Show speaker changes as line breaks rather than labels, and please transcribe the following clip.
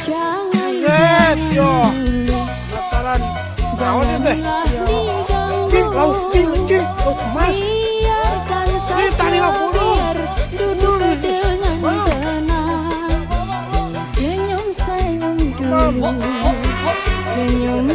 Set yo. Mataran. Naon ieu teh? Ki lauk emas. Di tadi lah bodoh.
Duduk dengan tenang. Senyum dulu. Senyum